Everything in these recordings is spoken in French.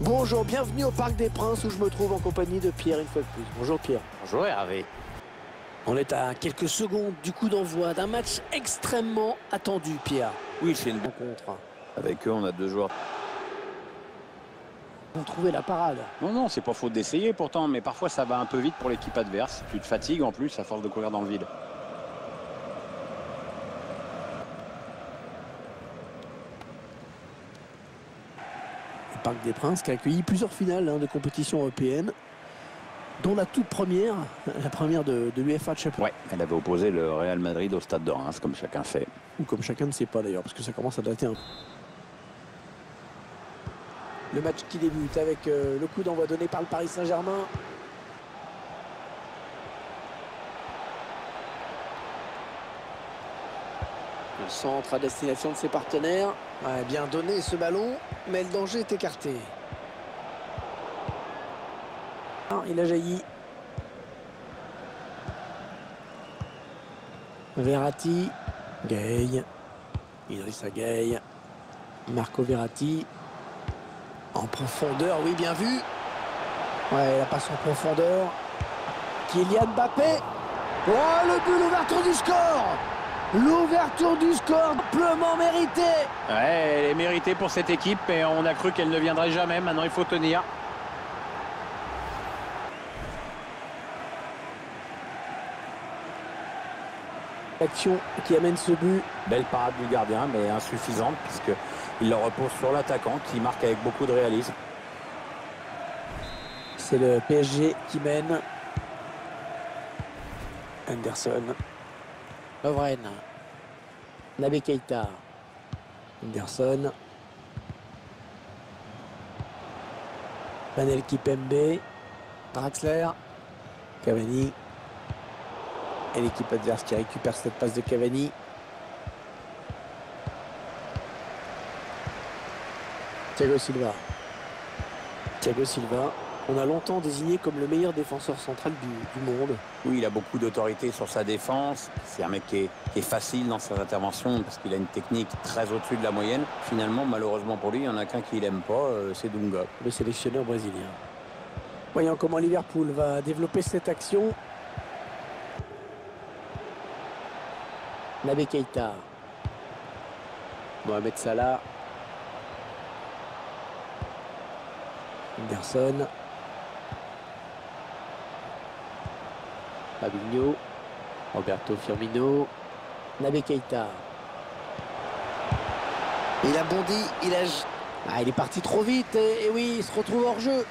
Bonjour, bienvenue au Parc des Princes où je me trouve en compagnie de Pierre une fois de plus. Bonjour Pierre. Bonjour Hervé. On est à quelques secondes du coup d'envoi d'un match extrêmement attendu, Pierre. Oui, c'est une Rencontre. Avec eux, on a deux joueurs. Ils ont trouvé la parade. Non, c'est pas faute d'essayer pourtant, mais parfois ça va un peu vite pour l'équipe adverse. Tu te fatigues en plus à force de courir dans le vide. Le Parc des Princes qui a accueilli plusieurs finales de compétitions européennes, dont la toute première, la première de l'UEFA Champions. Ouais, elle avait opposé le Real Madrid au stade de Reims, comme chacun sait. Ou comme chacun ne sait pas d'ailleurs, parce que ça commence à dater un peu. Le match qui débute avec le coup d'envoi donné par le Paris Saint-Germain. Le centre à destination de ses partenaires. Ouais, bien donné ce ballon, mais le danger est écarté. Ah, il a jailli. Verratti. Gueye. Idrissa Gueye. Marco Verratti. En profondeur, oui, bien vu. Ouais, la passe en profondeur. Kylian Mbappé. Oh, le but, l'ouverture du score. L'ouverture du score, amplement méritée. Ouais, elle est méritée pour cette équipe et on a cru qu'elle ne viendrait jamais. Maintenant, il faut tenir. L'action qui amène ce but. Belle parade du gardien, mais insuffisante puisqu'il le repose sur l'attaquant qui marque avec beaucoup de réalisme. C'est le PSG qui mène. Anderson. Lovren. Naby Keita. Anderson. Panel Kipembe. Draxler. Cavani. Et l'équipe adverse qui récupère cette passe de Cavani. Thiago Silva. Thiago Silva, on a longtemps désigné comme le meilleur défenseur central du monde. Oui, il a beaucoup d'autorité sur sa défense. C'est un mec qui est facile dans ses interventions parce qu'il a une technique très au-dessus de la moyenne. Finalement, malheureusement pour lui, il n'y en a qu'un qui l'aime pas, c'est Dunga. Le sélectionneur brésilien. Voyons comment Liverpool va développer cette action. Naby Keita. Mohamed Salah. Anderson. Fabinho. Roberto Firmino. Naby Keita. Il a bondi, il est parti trop vite et oui, il se retrouve hors jeu.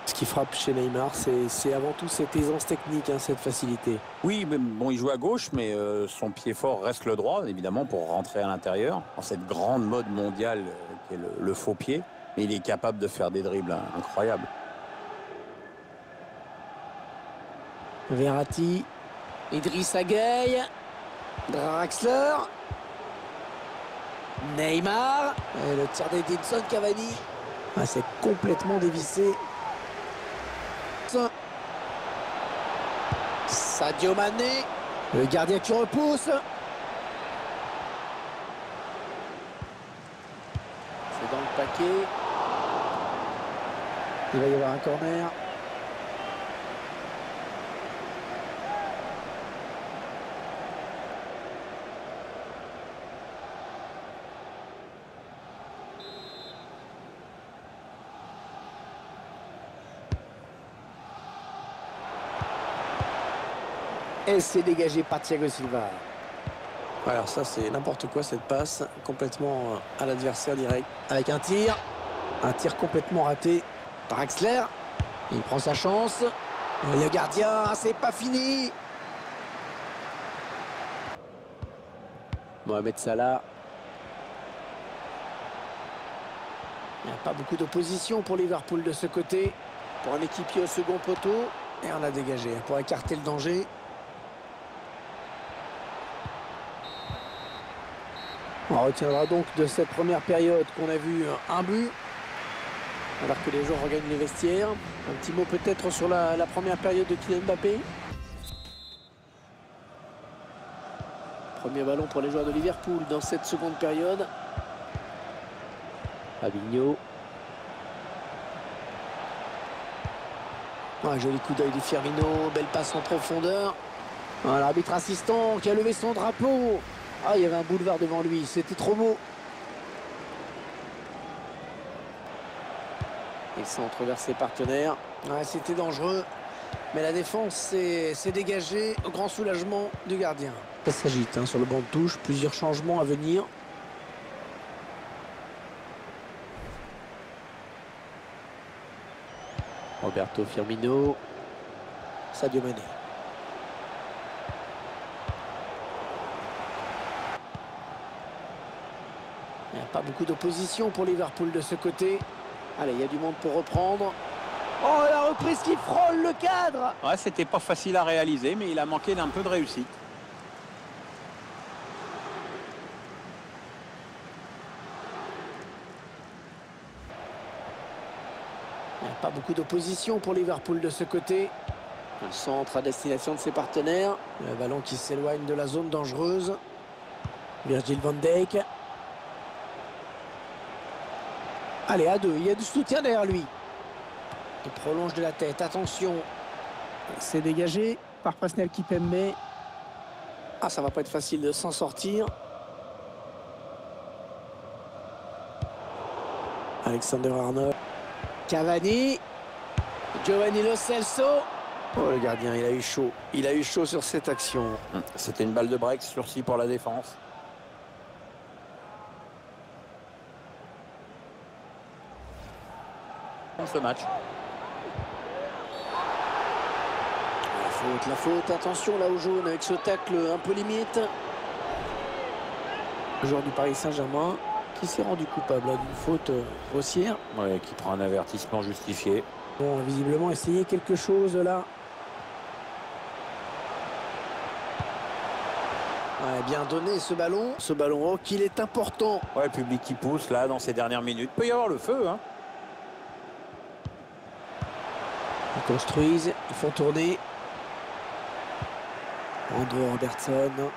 Ce qui frappe chez Neymar, c'est avant tout cette aisance technique, cette facilité. Oui, mais bon, il joue à gauche, mais son pied fort reste le droit, évidemment, pour rentrer à l'intérieur, dans cette grande mode mondiale qui est le faux pied. Mais il est capable de faire des dribbles incroyables. Verratti, Idrissa Gueye, Draxler, Neymar, et le tir d'Edinson Cavani. Ah, c'est complètement dévissé. Sadio Mané, le gardien qui repousse. C'est dans le paquet. Il va y avoir un corner. Et c'est dégagé par Thiago Silva. Alors ça, c'est n'importe quoi cette passe. Complètement à l'adversaire direct. Avec un tir. Un tir complètement raté. Draxler. Il prend sa chance. Le gardien, c'est pas fini. Mohamed Salah. Il n'y a pas beaucoup d'opposition pour Liverpool de ce côté. Pour un équipier au second poteau. Et on a dégagé pour écarter le danger. On retiendra donc de cette première période qu'on a vu un but. Alors que les joueurs regagnent les vestiaires. Un petit mot peut-être sur la première période de Kylian Mbappé. Premier ballon pour les joueurs de Liverpool dans cette seconde période. Fabinho. Un joli coup d'œil de Firmino. Belle passe en profondeur. L'arbitre assistant qui a levé son drapeau. Ah, il y avait un boulevard devant lui. C'était trop beau. Il centre vers ses partenaires. C'était dangereux. Mais la défense s'est dégagée au grand soulagement du gardien. Ça s'agite sur le banc de touche. Plusieurs changements à venir. Roberto Firmino. Sadio Mané. Il n'y a pas beaucoup d'opposition pour Liverpool de ce côté. Allez, il y a du monde pour reprendre. Oh, la reprise qui frôle le cadre. Ouais, c'était pas facile à réaliser, mais il a manqué d'un peu de réussite. Il n'y a pas beaucoup d'opposition pour Liverpool de ce côté. Un centre à destination de ses partenaires. Le ballon qui s'éloigne de la zone dangereuse. Virgil van Dijk. Allez, à deux, il y a du soutien derrière lui. Il prolonge de la tête, attention. C'est dégagé par Presnel Kimpembe. Ah, ça va pas être facile de s'en sortir. Alexander Arnold. Cavani. Giovanni Lo Celso. Oh, le gardien, il a eu chaud. Il a eu chaud sur cette action. C'était une balle de break, sursis pour la défense. Ce match. La faute, attention là au jaune avec ce tacle un peu limite. Le joueur du Paris Saint-Germain qui s'est rendu coupable d'une faute grossière. Ouais, qui prend un avertissement justifié. Bon, visiblement essayer quelque chose là. Ouais, bien donné ce ballon. Ce ballon oh, qu'il est important. Ouais, le public qui pousse là dans ces dernières minutes. Il peut y avoir le feu, hein. Ils construisent, ils font tourner. Andrew Robertson. Il n'y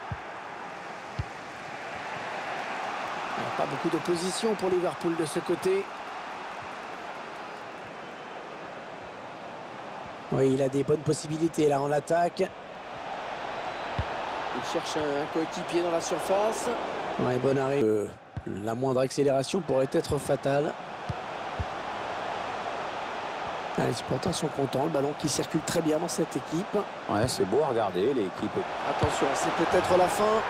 a pas beaucoup d'opposition pour Liverpool de ce côté. Oui, il a des bonnes possibilités là en attaque. Il cherche un coéquipier dans la surface. Ouais, bon arrêt. La moindre accélération pourrait être fatale. Les supporters sont contents, le ballon qui circule très bien dans cette équipe. Ouais, c'est beau à regarder, l'équipe. Attention, c'est peut-être la fin.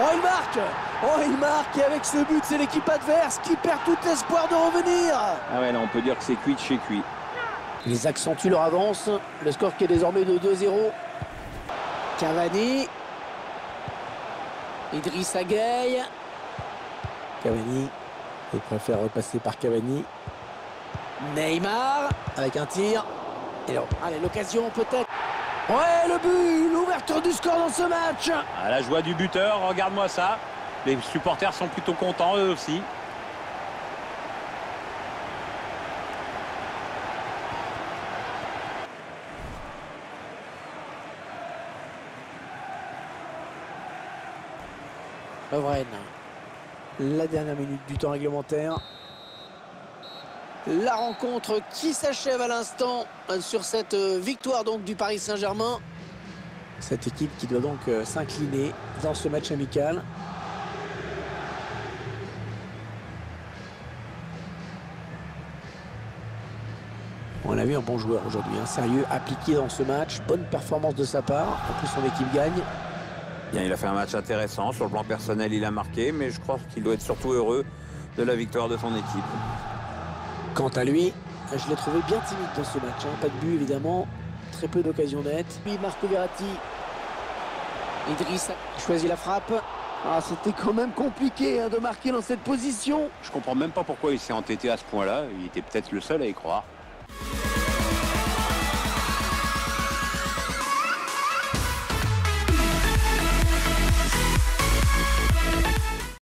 Oh, il marque! Oh, il marque! Et avec ce but, c'est l'équipe adverse qui perd tout espoir de revenir. Ah ouais, là, on peut dire que c'est cuit de chez cuit. Ils accentuent leur avance. Le score qui est désormais de 2-0. Cavani. Idrissa Gueye. Cavani. Il préfère repasser par Cavani. Neymar avec un tir. Et là, allez, l'occasion peut-être. Ouais, le but, l'ouverture du score dans ce match. Ah, la joie du buteur, regarde-moi ça. Les supporters sont plutôt contents eux aussi. Lovren. La dernière minute du temps réglementaire. La rencontre qui s'achève à l'instant sur cette victoire donc du Paris Saint-Germain. Cette équipe qui doit donc s'incliner dans ce match amical. On a vu un bon joueur aujourd'hui, sérieux, appliqué dans ce match. Bonne performance de sa part. En plus, son équipe gagne. Bien, il a fait un match intéressant. Sur le plan personnel, il a marqué. Mais je crois qu'il doit être surtout heureux de la victoire de son équipe. Quant à lui, je l'ai trouvé bien timide dans ce match. Pas de but, évidemment. Très peu d'occasions nettes. Puis Marco Verratti. Idriss choisit la frappe. Ah, c'était quand même compliqué de marquer dans cette position. Je comprends même pas pourquoi il s'est entêté à ce point-là. Il était peut-être le seul à y croire.